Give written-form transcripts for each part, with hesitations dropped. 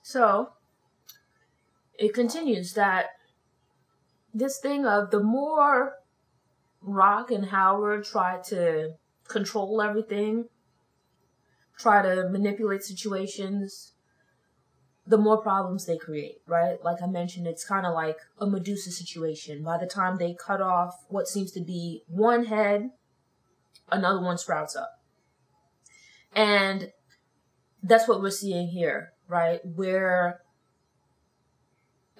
So it continues that this thing of the more RAQ and Howard try to control everything, try to manipulate situations, the more problems they create, right? Like I mentioned, it's kind of like a Medusa situation. By the time they cut off what seems to be one head, another one sprouts up. And that's what we're seeing here, right? Where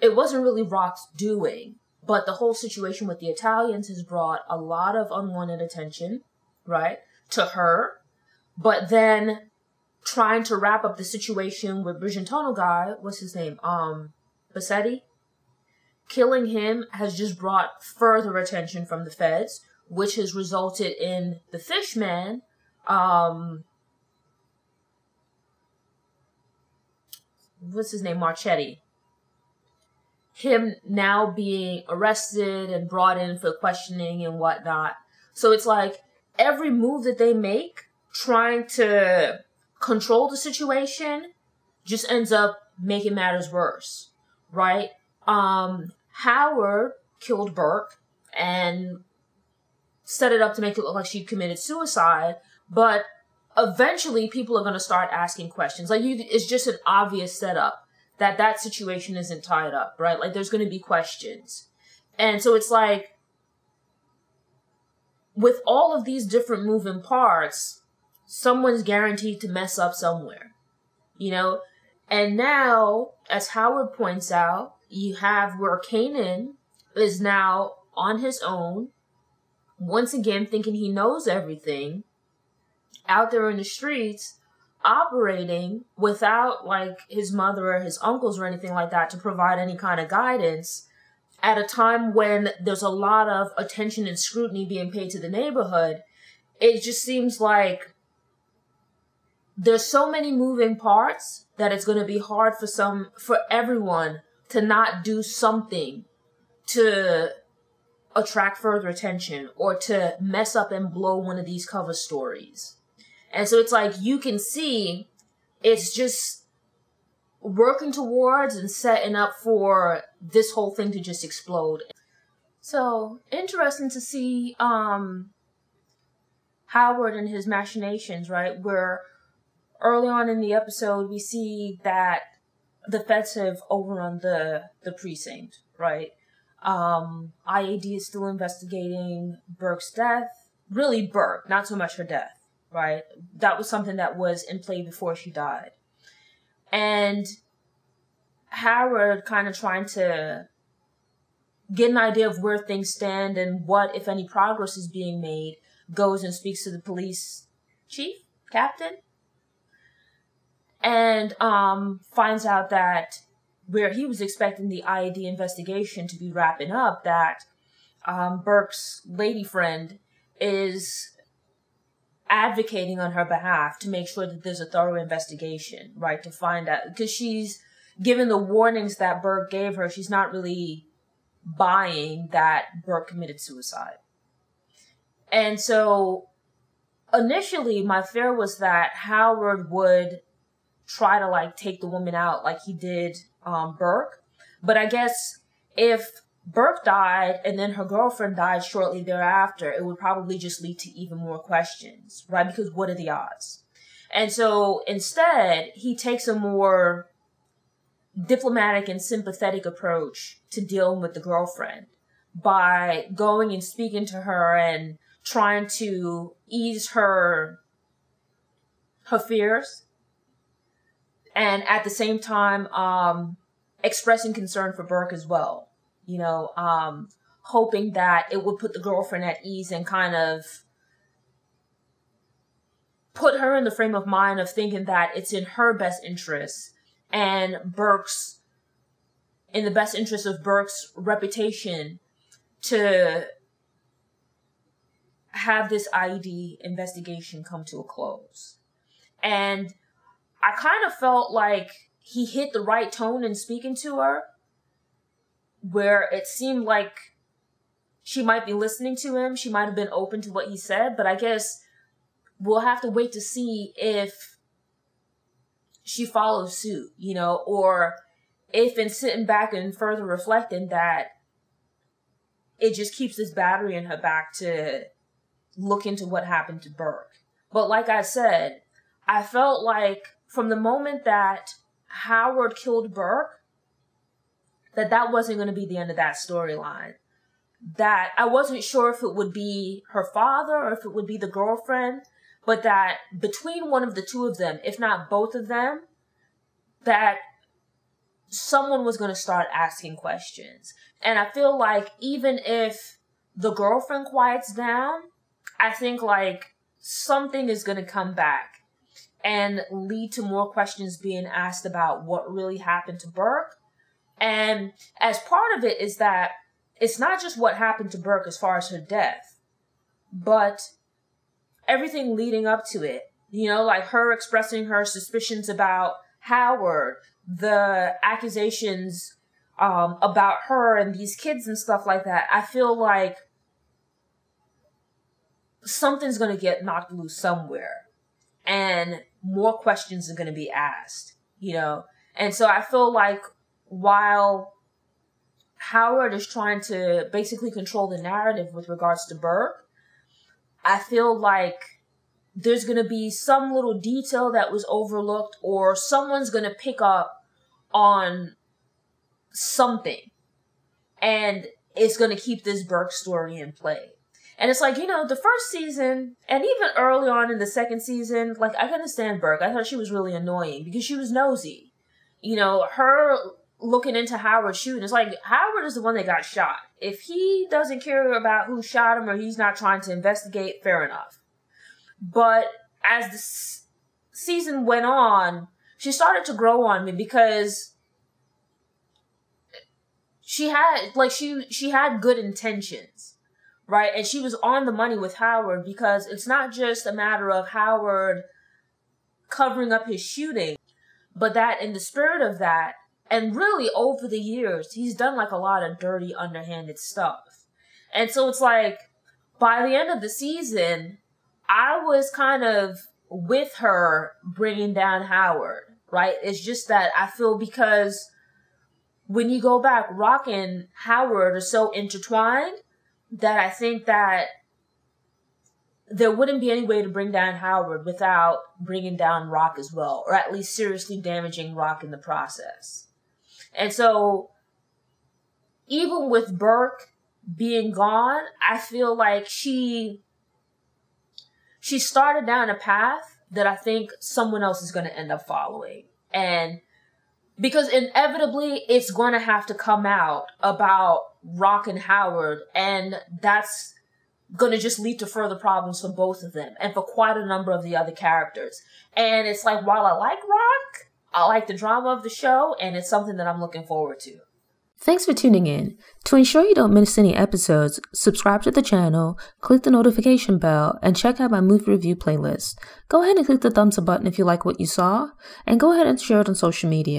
it wasn't really RAQ's doing, but the whole situation with the Italians has brought a lot of unwanted attention, right, to her. But then trying to wrap up the situation with Brigantono guy, what's his name? Bassetti. Killing him has just brought further attention from the feds, which has resulted in the Fishman, what's his name? Marchetti. Him now being arrested and brought in for questioning and whatnot. So it's like every move that they make trying to control the situation just ends up making matters worse, right? Howard killed Burke and set it up to make it look like she committed suicide, but eventually people are going to start asking questions. Like, it's just an obvious setup that that situation isn't tied up, right? Like, there's going to be questions. And so it's like, with all of these different moving parts, someone's guaranteed to mess up somewhere, you know? And now, as Howard points out, you have where Kanan is now on his own, once again thinking he knows everything, out there in the streets, operating without like his mother or his uncles or anything like that to provide any kind of guidance at a time when there's a lot of attention and scrutiny being paid to the neighborhood. It just seems like there's so many moving parts that it's going to be hard for everyone to not do something to attract further attention or to mess up and blow one of these cover stories. And so it's like you can see it's just working towards and setting up for this whole thing to just explode. So interesting to see Howard and his machinations, right? Where early on in the episode we see that the feds have overrun the precinct, right? IAD is still investigating Burke's death. Really Burke, not so much her death. Right? That was something that was in play before she died. And Howard kind of trying to get an idea of where things stand and what, if any, progress is being made, goes and speaks to the police chief, captain, and finds out that where he was expecting the IAD investigation to be wrapping up, that Burke's lady friend is advocating on her behalf to make sure that there's a thorough investigation, right? To find out, because she's given the warnings that Burke gave her, she's not really buying that Burke committed suicide. And so initially my fear was that Howard would try to like take the woman out like he did Burke. But I guess if Burke died and then her girlfriend died shortly thereafter, it would probably just lead to even more questions, right? Because what are the odds? And so instead, he takes a more diplomatic and sympathetic approach to dealing with the girlfriend by going and speaking to her and trying to ease her fears. And at the same time, expressing concern for Burke as well. You know, hoping that it would put the girlfriend at ease and kind of put her in the frame of mind of thinking that it's in her best interest and in the best interest of Burke's reputation to have this IED investigation come to a close. And I kind of felt like he hit the right tone in speaking to her, where it seemed like she might be listening to him. She might have been open to what he said, but I guess we'll have to wait to see if she follows suit, you know, or if in sitting back and further reflecting that it just keeps this battery in her back to look into what happened to Burke. But like I said, I felt like from the moment that Howard killed Burke, that wasn't going to be the end of that storyline. That I wasn't sure if it would be her father or if it would be the girlfriend, but that between one of the two of them, if not both of them, that someone was going to start asking questions. And I feel like even if the girlfriend quiets down, I think like something is going to come back and lead to more questions being asked about what really happened to Burke. And as part of it is that it's not just what happened to Burke as far as her death, but everything leading up to it. You know, like her expressing her suspicions about Howard, the accusations about her and these kids and stuff like that. I feel like something's going to get knocked loose somewhere and more questions are going to be asked, you know? And so I feel like while Howard is trying to basically control the narrative with regards to Burke, I feel like there's going to be some little detail that was overlooked, or someone's going to pick up on something and it's going to keep this Burke story in play. And it's like, you know, the first season and even early on in the second season, like I can understand Burke. I thought she was really annoying because she was nosy. You know, her looking into Howard shooting. It's like, Howard is the one that got shot. If he doesn't care about who shot him or he's not trying to investigate, fair enough. But as the season went on, she started to grow on me because she had, like, she had good intentions, right? And she was on the money with Howard because it's not just a matter of Howard covering up his shooting, but that in the spirit of that, and really over the years, he's done like a lot of dirty, underhanded stuff. And so it's like, by the end of the season, I was kind of with her bringing down Howard, right? It's just that I feel because when you go back, RAQ and Howard are so intertwined that I think that there wouldn't be any way to bring down Howard without bringing down RAQ as well, or at least seriously damaging RAQ in the process. And so, even with Burke being gone, I feel like she started down a path that I think someone else is going to end up following. And because inevitably, it's going to have to come out about RAQ and Howard, and that's going to just lead to further problems for both of them and for quite a number of the other characters. And it's like, while I like RAQ, I like the drama of the show, and it's something that I'm looking forward to. Thanks for tuning in. To ensure you don't miss any episodes, subscribe to the channel, click the notification bell, and check out my movie review playlist. Go ahead and click the thumbs up button if you like what you saw, and go ahead and share it on social media.